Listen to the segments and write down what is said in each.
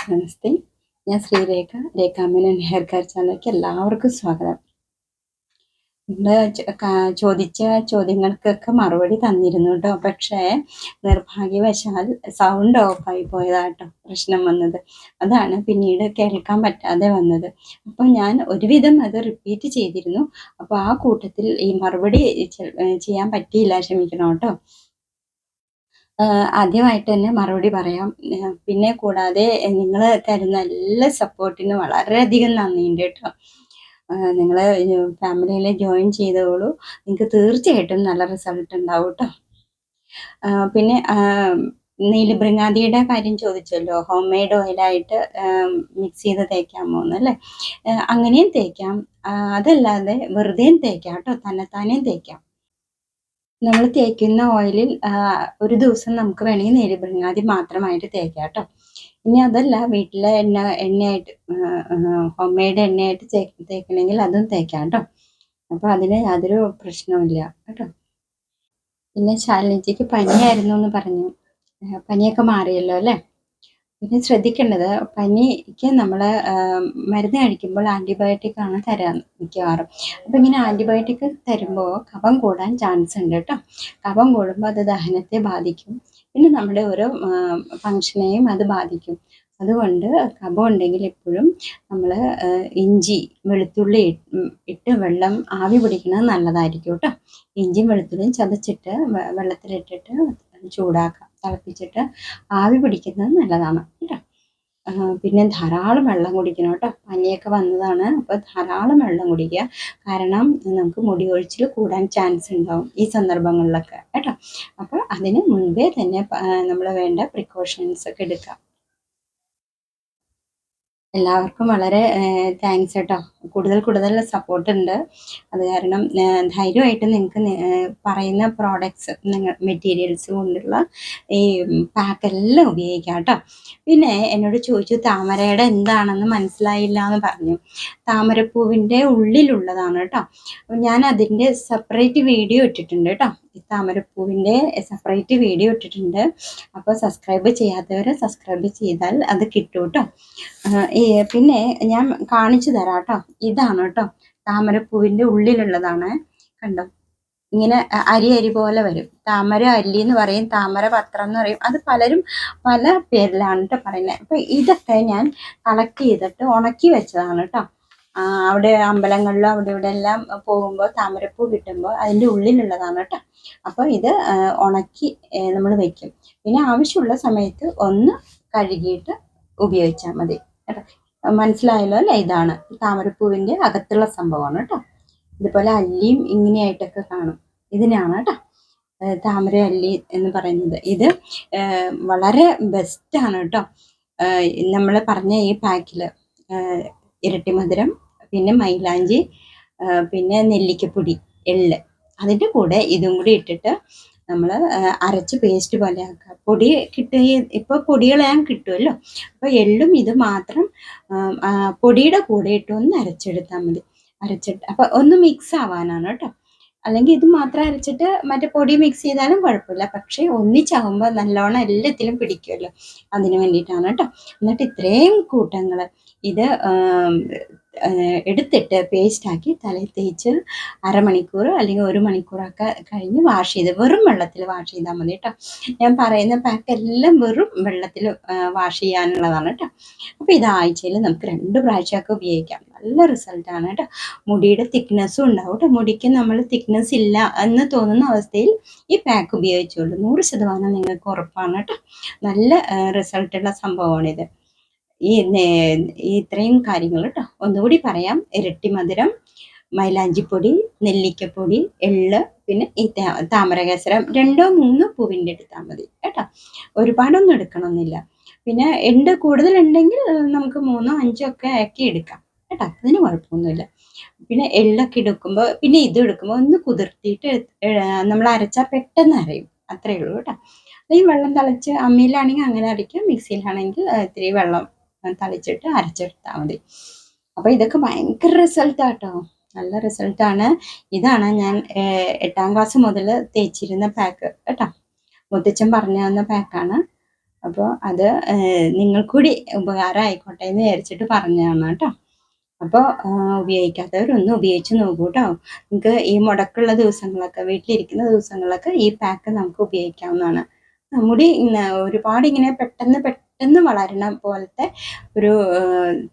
നമസ്തേ. ഞാൻ Sreerekha. രേഖാമേനോൻ hair care ചാനലിലേക്ക് എല്ലാവർക്കും സ്വാഗതം. നിങ്ങൾ ചോദിച്ച ചോദ്യങ്ങൾക്കൊക്കെ മറുപടി തന്നിരുന്നു കേട്ടോ. പക്ഷേ നിർഭാഗ്യവശാൽ സൗണ്ട് ഓഫായി പോയതാട്ടോ പ്രശ്നം വന്നത്. അതാണ് പിന്നീട് കേൾക്കാൻ പറ്റാതെ വന്നത്. അപ്പോൾ ഞാൻ ഒരുവിധം അത് റിപ്പീറ്റ് ചെയ്തിരുന്നു. അപ്പോൾ ആ കൂട്ടത്തിൽ ഈ മറുപടി ചെയ്യാൻ പറ്റിയില്ല, ക്ഷമിക്കണം കേട്ടോ. ആദ്യമായിട്ട് തന്നെ മറുപടി പറയാം. പിന്നെ കൂടാതെ നിങ്ങൾ തരുന്ന എല്ലാ സപ്പോർട്ടിനും വളരെയധികം നന്ദിയുണ്ട് കേട്ടോ. നിങ്ങൾ ഫാമിലിയിൽ ജോയിൻ ചെയ്തോളൂ. നിങ്ങൾക്ക് തീർച്ചയായിട്ടും നല്ല റിസൾട്ട് ഉണ്ടാവും കേട്ടോ. പിന്നെ നീലഭൃങ്ങാതിയുടെ കാര്യം ചോദിച്ചല്ലോ. ഹോം മെയ്ഡ് ഓയിലായിട്ട് മിക്സ് ചെയ്ത് തേക്കാമോ എന്നല്ലേ? അങ്ങനെയും തേക്കാം. അതല്ലാതെ വെറുതെയും തേക്കാം കേട്ടോ. തന്നെത്താനെയും തേക്കാം. നമ്മൾ തേക്കുന്ന ഓയിലിൽ ഒരു ദിവസം നമുക്ക് വേണമെങ്കിൽ നീലഭൃങ്ങാതി മാത്രമായിട്ട് തേക്കാം കേട്ടോ. ഇനി അതല്ല, വീട്ടിലെ എണ്ണയായിട്ട് ഹോം മെയ്ഡ് എണ്ണയായിട്ട് തേക്കണമെങ്കിൽ അതും തേക്കാം കേട്ടോ. അപ്പോൾ അതിന് യാതൊരു പ്രശ്നവുമില്ല കേട്ടോ. പിന്നെ ശാലിനിജിക്ക് പനിയായിരുന്നു എന്ന് പറഞ്ഞു. പനിയൊക്കെ മാറിയല്ലോ അല്ലേ? പിന്നെ ശ്രദ്ധിക്കേണ്ടത്, പനിക്ക് നമ്മൾ മരുന്ന് കഴിക്കുമ്പോൾ ആൻറ്റിബയോട്ടിക് ആണ് തരാൻ മിക്കവാറും. അപ്പോൾ ഇങ്ങനെ ആൻറ്റിബയോട്ടിക് തരുമ്പോൾ കഫം കൂടാൻ ചാൻസ് ഉണ്ട് കേട്ടോ. കഫം കൂടുമ്പോൾ അത് ദഹനത്തെ ബാധിക്കും. പിന്നെ നമ്മുടെ ഓരോ ഫങ്ഷനെയും അത് ബാധിക്കും. അതുകൊണ്ട് കഫം ഉണ്ടെങ്കിൽ എപ്പോഴും നമ്മൾ ഇഞ്ചി വെളുത്തുള്ളി ഇട്ട് വെള്ളം ആവി പിടിക്കുന്നത് നല്ലതായിരിക്കും കേട്ടോ. ഇഞ്ചിയും വെളുത്തുള്ളിയും ചതച്ചിട്ട് വെള്ളത്തിലിട്ടിട്ട് ചൂടാക്കാം, തിളപ്പിച്ചിട്ട് ആവി പിടിക്കുന്നത് നല്ലതാണ് കേട്ടോ. പിന്നെ ധാരാളം വെള്ളം കുടിക്കണം കേട്ടോ. പനിയൊക്കെ വന്നതാണ്, അപ്പോൾ ധാരാളം വെള്ളം കുടിക്കുക. കാരണം നമുക്ക് മുടി കൊഴിച്ചിൽ കൂടാൻ ചാൻസ് ഉണ്ടാവും ഈ സന്ദർഭങ്ങളിലൊക്കെ കേട്ടോ. അപ്പോൾ അതിന് മുൻപേ തന്നെ നമ്മൾ വേണ്ട പ്രിക്കോഷൻസ് ഒക്കെ എടുക്കാം. എല്ലാവർക്കും വളരെ താങ്ക്സ് കേട്ടോ. കൂടുതൽ സപ്പോർട്ട് ഉണ്ട്. അത് കാരണം ധൈര്യമായിട്ട് നിങ്ങൾക്ക് പറയുന്ന പ്രോഡക്ട്സ്, മെറ്റീരിയൽസ് കൊണ്ടുള്ള ഈ പാക്കെല്ലാം ഉപയോഗിക്കാം കേട്ടോ. പിന്നെ എന്നോട് ചോദിച്ചു താമരയുടെ എന്താണെന്ന് മനസ്സിലായില്ല എന്ന് പറഞ്ഞു. താമരപ്പൂവിൻ്റെ ഉള്ളിലുള്ളതാണ് കേട്ടോ. ഞാൻ അതിൻ്റെ സെപ്പറേറ്റ് വീഡിയോ ഇട്ടിട്ടുണ്ട് കേട്ടോ. ഈ താമരപ്പൂവിൻ്റെ സെപ്പറേറ്റ് വീഡിയോ ഇട്ടിട്ടുണ്ട്. അപ്പോൾ സബ്സ്ക്രൈബ് ചെയ്യാത്തവർ സബ്സ്ക്രൈബ് ചെയ്താൽ അത് കിട്ടും കേട്ടോ. പിന്നെ ഞാൻ കാണിച്ചു തരാം കേട്ടോ. ഇതാണ് കേട്ടോ താമരപ്പൂവിൻ്റെ ഉള്ളിലുള്ളതാണ്. കണ്ടോ, ഇങ്ങനെ അരി പോലെ വരും. താമര അല്ലി എന്ന് പറയും, താമര പത്രം എന്ന് പറയും. അത് പലരും പല പേരിലാണ് കേട്ടോ പറയുന്നത്. അപ്പോൾ ഇതൊക്കെ ഞാൻ കളക്ട് ചെയ്തിട്ട് ഉണക്കി വെച്ചതാണ് കേട്ടോ. അവിടെ അമ്പലങ്ങളിലും അവിടെ ഇവിടെ എല്ലാം പോകുമ്പോൾ താമരപ്പൂ കിട്ടുമ്പോൾ അതിൻ്റെ ഉള്ളിലുള്ളതാണ് കേട്ടോ. അപ്പോൾ ഇത് ഉണക്കി നമ്മൾ വെക്കും. പിന്നെ ആവശ്യമുള്ള സമയത്ത് ഒന്ന് കഴുകിയിട്ട് ഉപയോഗിച്ചാൽ മതി കേട്ടോ. മനസ്സിലായല്ലോ അല്ലേ? ഇതാണ് താമരപ്പൂവിൻ്റെ അകത്തുള്ള സംഭവമാണ് കേട്ടോ. ഇതുപോലെ അല്ലിയും ഇങ്ങനെയായിട്ടൊക്കെ കാണും. ഇതിനാണ് കേട്ടോ താമര അല്ലി എന്ന് പറയുന്നത്. ഇത് വളരെ ബെസ്റ്റാണ് കേട്ടോ. നമ്മൾ പറഞ്ഞ ഈ പാക്കിൽ ഇരട്ടി മധുരം, പിന്നെ മൈലാഞ്ചി, പിന്നെ നെല്ലിക്കപ്പൊടി, എള്ള്, അതിൻ്റെ കൂടെ ഇതും കൂടി ഇട്ടിട്ട് നമ്മൾ അരച്ച് പേസ്റ്റ് പോലെ ആക്കുക. പൊടി ഇപ്പോൾ പൊടികളെല്ലാം കിട്ടുമല്ലോ. അപ്പോൾ എള്ളും ഇത് മാത്രം പൊടിയുടെ കൂടെ ഇട്ട് ഒന്ന് അരച്ചെടുത്താൽ മതി. അരച്ചിട്ട് അപ്പോൾ ഒന്ന് മിക്സ് ആവാനാണ് കേട്ടോ. അല്ലെങ്കിൽ ഇത് മാത്രം അരച്ചിട്ട് മറ്റേ പൊടി മിക്സ് ചെയ്താലും കുഴപ്പമില്ല. പക്ഷേ ഒന്നിച്ചാകുമ്പോൾ നല്ലോണം എല്ലാത്തിലും പിടിക്കുമല്ലോ, അതിന് വേണ്ടിയിട്ടാണ് കേട്ടോ. എന്നിട്ട് ഇത്രയും കൂട്ടങ്ങൾ ഇത് എടുത്തിട്ട് പേസ്റ്റാക്കി തലയിൽ തേച്ച് അരമണിക്കൂർ അല്ലെങ്കിൽ 1 മണിക്കൂറൊക്കെ കഴിഞ്ഞ് വാഷ് ചെയ്ത് വെറും വെള്ളത്തിൽ വാഷ് ചെയ്താൽ മതി കേട്ടോ. ഞാൻ പറയുന്ന പാക്കെല്ലാം വെറും വെള്ളത്തിൽ വാഷ് ചെയ്യാനുള്ളതാണ് കേട്ടോ. അപ്പോൾ ഇത് ആഴ്ചയിൽ നമുക്ക് 2 പ്രാവശ്യമൊക്കെ ഉപയോഗിക്കാം. നല്ല റിസൾട്ടാണ് കേട്ടോ. മുടിയുടെ തിക്നെസ്സും ഉണ്ടാവും കേട്ടോ. മുടിക്ക് നമ്മൾ തിക്നെസ് ഇല്ല എന്ന് തോന്നുന്ന അവസ്ഥയിൽ ഈ പാക്ക് ഉപയോഗിച്ചുള്ളൂ. 100% നിങ്ങൾക്ക് ഉറപ്പാണ് കേട്ടോ. നല്ല റിസൾട്ടുള്ള സംഭവമാണിത്. ഈ ഇത്രയും കാര്യങ്ങൾ കേട്ടോ. ഒന്നുകൂടി പറയാം. ഇരട്ടി മധുരം, മൈലാഞ്ചിപ്പൊടി, നെല്ലിക്കപ്പൊടി, എള്ള്, പിന്നെ ഈ താമരകേസരം 2 3 പൂവിൻ്റെ എടുത്താൽ മതി കേട്ടോ. ഒരുപാടൊന്നും എടുക്കണമെന്നില്ല. പിന്നെ എണ്ട് കൂടുതലുണ്ടെങ്കിൽ നമുക്ക് 3 5 ഒക്കെ ആക്കി എടുക്കാം കേട്ടോ. അതിന് കുഴപ്പമൊന്നുമില്ല. പിന്നെ എള്ളൊക്കെ എടുക്കുമ്പോൾ, പിന്നെ ഇത് എടുക്കുമ്പോൾ ഒന്ന് കുതിർത്തിയിട്ട് നമ്മൾ അരച്ചാൽ പെട്ടെന്ന് അരയും. അത്രയേ ഉള്ളൂ കേട്ടോ. ഈ വെള്ളം തളിച്ച് അമ്മിയിലാണെങ്കിൽ അങ്ങനെ അരയ്ക്കാം, മിക്സിയിലാണെങ്കിൽ ഇത്തിരി വെള്ളം തളിച്ചിട്ട് അരച്ചെടുത്താൽ മതി. അപ്പോൾ ഇതൊക്കെ ഭയങ്കര റിസൾട്ടാട്ടോ. നല്ല റിസൾട്ടാണ്. ഇതാണ് ഞാൻ 8ാം ക്ലാസ് മുതൽ തേച്ചിരുന്ന പാക്ക് കേട്ടോ. മുത്തച്ഛൻ പറഞ്ഞു തന്ന പാക്കാണ്. അപ്പോൾ അത് നിങ്ങൾ കൂടി ഉപകാരമായിക്കോട്ടെ എന്ന് വിചാരിച്ചിട്ട് പറഞ്ഞതാണ് കേട്ടോ. അപ്പോൾ ഉപയോഗിക്കാത്തവരൊന്ന് ഉപയോഗിച്ച് നോക്കൂ കേട്ടോ. നിങ്ങൾക്ക് ഈ മുടക്കുള്ള ദിവസങ്ങളൊക്കെ വീട്ടിലിരിക്കുന്ന ദിവസങ്ങളിലൊക്കെ ഈ പാക്ക് നമുക്ക് ഉപയോഗിക്കാവുന്നതാണ്. മുടി ഒരുപാട് ഇങ്ങനെ പെട്ടെന്ന് പെട്ടെന്ന് വളരണ പോലത്തെ ഒരു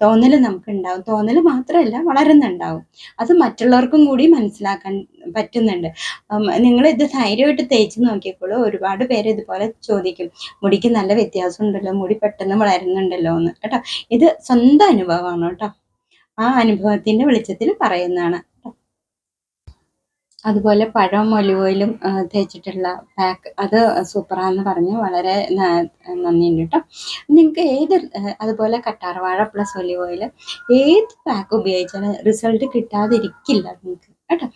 തോന്നൽ നമുക്കുണ്ടാവും. തോന്നൽ മാത്രമല്ല വളരുന്നുണ്ടാവും. അത് മറ്റുള്ളവർക്കും കൂടി മനസ്സിലാക്കാൻ പറ്റുന്നുണ്ട്. നിങ്ങളിത് ധൈര്യമായിട്ട് തേച്ച് നോക്കിയപ്പോൾ ഒരുപാട് പേര് ഇതുപോലെ ചോദിക്കും, മുടിക്ക് നല്ല വ്യത്യാസം ഉണ്ടല്ലോ, മുടി പെട്ടെന്ന് വളരുന്നുണ്ടല്ലോ എന്ന് കേട്ടോ. ഇത് സ്വന്തം അനുഭവമാണ് കേട്ടോ. ആ അനുഭവത്തിന്റെ വെളിച്ചത്തിൽ പറയുന്നതാണ്. അതുപോലെ പഴവും ഒലിവ് ഓയിലും തേച്ചിട്ടുള്ള പാക്ക് അത് സൂപ്പറാന്ന് പറഞ്ഞു. വളരെ നന്ദിയുണ്ട് കേട്ടോ. നിങ്ങൾക്ക് ഏത് അതുപോലെ കറ്റാർവാഴ പ്ലസ് ഒലിവ് ഓയിൽ ഏത് പാക്ക് ഉപയോഗിച്ചാലും റിസൾട്ട് കിട്ടാതിരിക്കില്ല നിങ്ങൾക്ക് കേട്ടോ.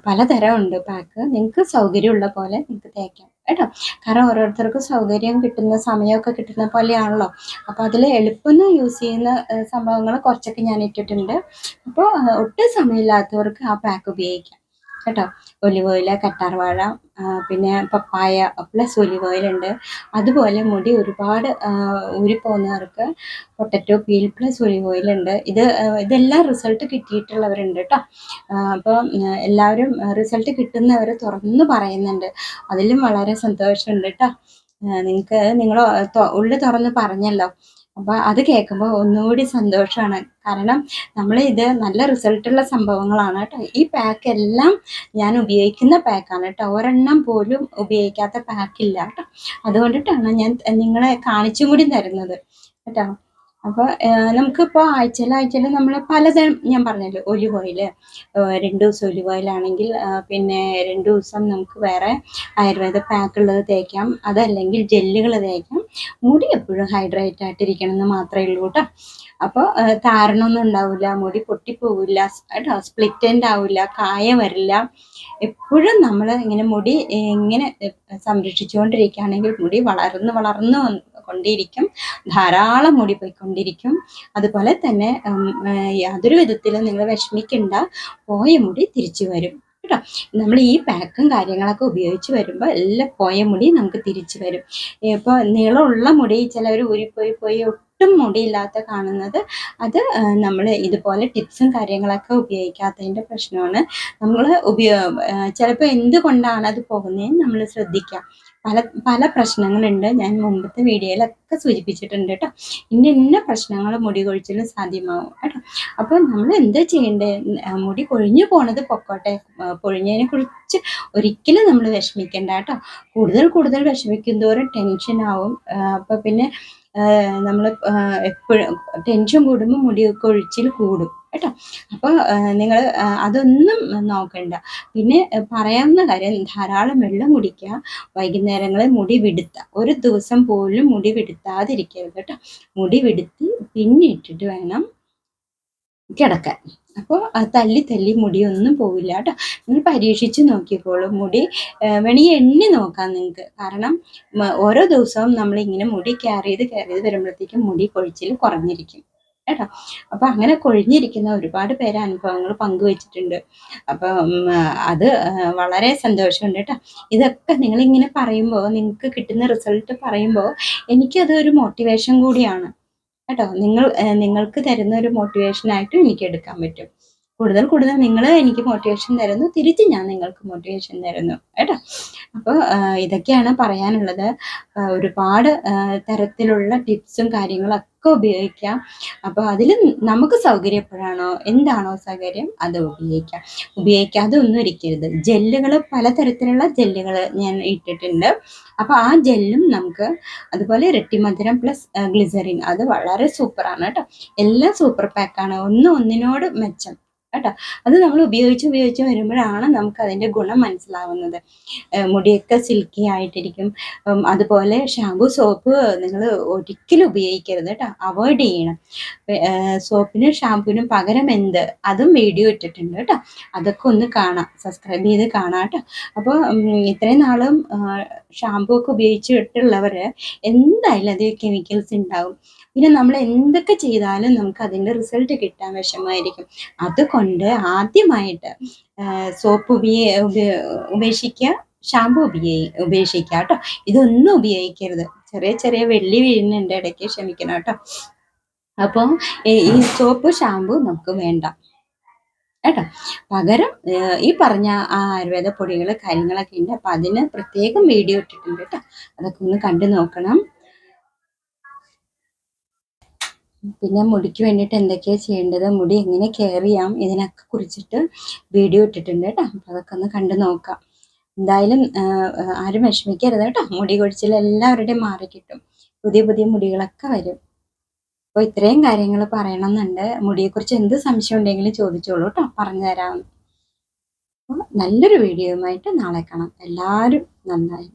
പലതരം ഉണ്ട് പാക്ക്. നിങ്ങൾക്ക് സൗകര്യമുള്ള പോലെ നിങ്ങൾക്ക് തേക്കാം കേട്ടോ. കാരണം ഓരോരുത്തർക്കും സൗകര്യം കിട്ടുന്ന സമയമൊക്കെ കിട്ടുന്ന പോലെയാണല്ലോ. അപ്പോൾ അതിൽ എളുപ്പം യൂസ് ചെയ്യുന്ന സംഭവങ്ങൾ കുറച്ചൊക്കെ ഞാൻ ഇട്ടിട്ടുണ്ട്. അപ്പോൾ ഒട്ടും സമയമില്ലാത്തവർക്ക് ആ പാക്ക് ഉപയോഗിക്കാം കേട്ടോ. ഒലിവ് ഓയിൽ, കറ്റാർവാഴ, പിന്നെ പപ്പായ പ്ലസ് ഒലിവ് ഓയിലുണ്ട്. അതുപോലെ മുടി ഒരുപാട് ഊരിപ്പോകുന്നവർക്ക് പൊട്ടറ്റോ പീൽ പ്ലസ് ഒലിവ് ഓയിലുണ്ട്. ഇതെല്ലാം റിസൾട്ട് കിട്ടിയിട്ടുള്ളവരുണ്ട് കേട്ടോ. അപ്പോൾ എല്ലാവരും റിസൾട്ട് കിട്ടുന്നവർ തുറന്ന് പറയുന്നുണ്ട്. അതിലും വളരെ സന്തോഷമുണ്ട് കേട്ടോ. നിങ്ങൾ ഉള്ളിൽ തുറന്ന് പറഞ്ഞല്ലോ. അപ്പോൾ അത് കേൾക്കുമ്പോൾ ഒന്നുകൂടി സന്തോഷമാണ്. കാരണം ഇത് നല്ല റിസൾട്ടുള്ള സംഭവങ്ങളാണ് കേട്ടോ. ഈ പാക്ക് എല്ലാം ഞാൻ ഉപയോഗിക്കുന്ന പാക്കാണ് കേട്ടോ. ഒരെണ്ണം പോലും ഉപയോഗിക്കാത്ത പാക്കില്ല കേട്ടോ. അതുകൊണ്ടിട്ടാണ് ഞാൻ നിങ്ങളെ കാണിച്ചും കൂടി തരുന്നത് കേട്ടോ. അപ്പോൾ നമുക്കിപ്പോൾ ആഴ്ചയിൽ നമ്മൾ പലതരം, ഞാൻ പറഞ്ഞല്ലോ ഒലിവ് ഓയിൽ 2 ദിവസം ഒലിവ് ഓയിലാണെങ്കിൽ പിന്നെ 2 ദിവസം നമുക്ക് വേറെ ആയുർവേദ പാക്കുള്ളത് തേക്കാം. അതല്ലെങ്കിൽ ജെല്ലുകൾ തേക്കാം. മുടി എപ്പോഴും ഹൈഡ്രേറ്റ് ആയിട്ടിരിക്കണം എന്ന് മാത്രമേ ഉള്ളൂ കേട്ടോ. അപ്പോൾ താരനൊന്നും ഉണ്ടാവില്ല, മുടി പൊട്ടിപ്പോവില്ല കേട്ടോ, സ്പ്ലിറ്റ് എൻഡ് ആവില്ല, കായം വരില്ല. എപ്പോഴും നമ്മൾ ഇങ്ങനെ മുടി ഇങ്ങനെ സംരക്ഷിച്ചുകൊണ്ടിരിക്കുകയാണെങ്കിൽ മുടി വളർന്നു കൊണ്ടിരിക്കും. ധാരാളം മുടി പോയിക്കൊണ്ടിരിക്കും. അതുപോലെ തന്നെ യാതൊരു വിധത്തിലും നിങ്ങൾ വിഷമിക്കേണ്ട, പോയ മുടി തിരിച്ചു വരും കേട്ടോ. നമ്മൾ ഈ പാക്കും കാര്യങ്ങളൊക്കെ ഉപയോഗിച്ച് വരുമ്പോൾ എല്ലാം പോയ മുടി നമുക്ക് തിരിച്ചു വരും. ഇപ്പോൾ നീളമുള്ള മുടി ചിലവർ ഊരിപ്പോയി ഒട്ടും മുടിയില്ലാത്ത കാണുന്നത്, അത് നമ്മൾ ഇതുപോലെ ടിപ്സും കാര്യങ്ങളൊക്കെ ഉപയോഗിക്കാത്തതിൻ്റെ പ്രശ്നമാണ്. നമ്മൾ ചിലപ്പോൾ എന്തുകൊണ്ടാണ് അത് പോകുന്നതെന്ന് നമ്മൾ ശ്രദ്ധിക്കാം. പല പ്രശ്നങ്ങളുണ്ട്. ഞാൻ മുമ്പത്തെ വീഡിയോയിലൊക്കെ സൂചിപ്പിച്ചിട്ടുണ്ട് കേട്ടോ. ഇന്ന പ്രശ്നങ്ങൾ മുടി കൊഴിച്ചിലും സാധ്യമാവും കേട്ടോ. അപ്പോൾ നമ്മൾ എന്താ ചെയ്യേണ്ടത്? മുടി കൊഴിഞ്ഞു പോണത് പൊക്കോട്ടെ, പൊഴിഞ്ഞതിനെ കുറിച്ച് ഒരിക്കലും നമ്മൾ വിഷമിക്കേണ്ട കേട്ടോ. കൂടുതൽ വിഷമിക്കുന്തോറും ടെൻഷനാവും. അപ്പോൾ പിന്നെ നമ്മൾ എപ്പോഴും ടെൻഷൻ കൂടുമ്പോൾ മുടി കൊഴിച്ചിൽ കൂടും കേട്ടോ. അപ്പോൾ നിങ്ങൾ അതൊന്നും നോക്കണ്ട. പിന്നെ പറയാവുന്ന കാര്യം, ധാരാളം വെള്ളം കുടിക്കുക. വൈകുന്നേരങ്ങളിൽ മുടി വിടുത്തുക. ഒരു ദിവസം പോലും മുടി വിടുത്താതിരിക്കരുത് കേട്ടോ. മുടി വിടുത്തി പിന്നെ ഇട്ടിട്ട് വേണം കിടക്കാൻ. അപ്പോൾ തല്ലി മുടിയൊന്നും പോവില്ല കേട്ടോ. നിങ്ങൾ പരീക്ഷിച്ച് നോക്കിക്കോളൂ. മുടി വേണമെങ്കിൽ എണ്ണി നോക്കാം നിങ്ങൾക്ക്. കാരണം ഓരോ ദിവസവും നമ്മളിങ്ങനെ മുടി കെയർ ചെയ്ത് വരുമ്പോഴത്തേക്കും മുടി കൊഴിച്ചിൽ കുറഞ്ഞിരിക്കും കേട്ടോ. അപ്പോൾ അങ്ങനെ കൊഴിഞ്ഞിരിക്കുന്ന ഒരുപാട് പേര് അനുഭവങ്ങൾ പങ്കുവച്ചിട്ടുണ്ട്. അപ്പം അത് വളരെ സന്തോഷമുണ്ട് കേട്ടോ. ഇതൊക്കെ നിങ്ങളിങ്ങനെ പറയുമ്പോൾ, നിങ്ങൾക്ക് കിട്ടുന്ന റിസൾട്ട് പറയുമ്പോൾ എനിക്കതൊരു മോട്ടിവേഷൻ കൂടിയാണ് കേട്ടോ. നിങ്ങൾക്ക് തരുന്ന ഒരു മോട്ടിവേഷനായിട്ടും എനിക്ക് എടുക്കാൻ പറ്റും. കൂടുതൽ നിങ്ങൾ എനിക്ക് മോട്ടിവേഷൻ തരുന്നു, തിരിച്ച് ഞാൻ നിങ്ങൾക്ക് മോട്ടിവേഷൻ തരുന്നു കേട്ടോ. അപ്പോൾ ഇതൊക്കെയാണ് പറയാനുള്ളത്. ഒരുപാട് തരത്തിലുള്ള ടിപ്സും കാര്യങ്ങളൊക്കെ ഉപയോഗിക്കാം. അപ്പോൾ അതിൽ നമുക്ക് സൗകര്യം എപ്പോഴാണോ, എന്താണോ സൗകര്യം അത് ഉപയോഗിക്കാം. ഉപയോഗിക്കാതെ ഒന്നും ഇരിക്കരുത്. ജെല്ലുകൾ, പലതരത്തിലുള്ള ജെല്ലുകൾ ഞാൻ ഇട്ടിട്ടുണ്ട്. അപ്പോൾ ആ ജെല്ലും നമുക്ക്, അതുപോലെ ഇരട്ടിമധുരം പ്ലസ് ഗ്ലിസറിൻ, അത് വളരെ സൂപ്പറാണ് കേട്ടോ. എല്ലാം സൂപ്പർ പാക്കാണ്, ഒന്നിനോട് മെച്ചം കേട്ടോ. അത് നമ്മൾ ഉപയോഗിച്ച് വരുമ്പോഴാണ് നമുക്ക് അതിൻ്റെ ഗുണം മനസ്സിലാവുന്നത്. മുടിയൊക്കെ സിൽക്കി ആയിട്ടിരിക്കും. അതുപോലെ ഷാമ്പു, സോപ്പ് നിങ്ങൾ ഒരിക്കലും ഉപയോഗിക്കരുത് കേട്ടോ. അവോയ്ഡ് ചെയ്യണം. സോപ്പിനും ഷാമ്പുവിനും പകരം അതും വീഡിയോ ഇട്ടിട്ടുണ്ട് കേട്ടോ. അതൊക്കെ ഒന്ന് കാണാം, സബ്സ്ക്രൈബ് ചെയ്ത് കാണാം കേട്ടോ. അപ്പോൾ ഇത്രയും നാളും ഷാമ്പു ഒക്കെ ഉപയോഗിച്ചിട്ടുള്ളവർ എന്തായാലും അതിൽ കെമിക്കൽസ് ഉണ്ടാവും. പിന്നെ നമ്മൾ എന്തൊക്കെ ചെയ്താലും നമുക്ക് അതിൻ്റെ റിസൾട്ട് കിട്ടാൻ വിഷമമായിരിക്കും. അതുകൊണ്ട് ആദ്യമായിട്ട് സോപ്പ് ഉപേക്ഷിക്കുക. ഷാമ്പു ഉപേക്ഷിക്കുക കേട്ടോ. ഇതൊന്നും ഉപയോഗിക്കരുത്. ചെറിയ ചെറിയ വെള്ളി വീഴുന്നുണ്ട് ഇടയ്ക്ക്, ക്ഷമിക്കണം കേട്ടോ. അപ്പോൾ ഈ സോപ്പ് ഷാമ്പു നമുക്ക് വേണ്ട കേട്ടോ. പകരം ഈ പറഞ്ഞ ആ ആയുർവേദ പൊടികൾ കാര്യങ്ങളൊക്കെ ഉണ്ട്. അപ്പം അതിന് പ്രത്യേകം വീഡിയോ ഇട്ടിട്ടുണ്ട് കേട്ടോ. അതൊക്കെ ഒന്ന് കണ്ടു നോക്കണം. പിന്നെ മുടിക്ക് വേണ്ടിയിട്ട് എന്തൊക്കെയാണ് ചെയ്യേണ്ടത്, മുടി എങ്ങനെ കെയർ ചെയ്യാം, ഇതിനൊക്കെ കുറിച്ചിട്ട് വീഡിയോ ഇട്ടിട്ടുണ്ട് കേട്ടോ. അപ്പം അതൊക്കെ ഒന്ന് കണ്ടു നോക്കാം. എന്തായാലും ആരും വിഷമിക്കരുത് കേട്ടോ. മുടി കൊഴിച്ചിൽ എല്ലാവരുടെയും മാറിക്കിട്ടും. പുതിയ പുതിയ മുടികളൊക്കെ വരും. അപ്പോൾ ഇത്രയും കാര്യങ്ങൾ പറയണമെന്നുണ്ട്. മുടിയെക്കുറിച്ച് എന്ത് സംശയം ഉണ്ടെങ്കിലും ചോദിച്ചോളൂ കേട്ടോ, പറഞ്ഞു തരാം. അപ്പോൾ നല്ലൊരു വീഡിയോയുമായിട്ട് നാളെ കാണാം. എല്ലാവരും നന്നായി.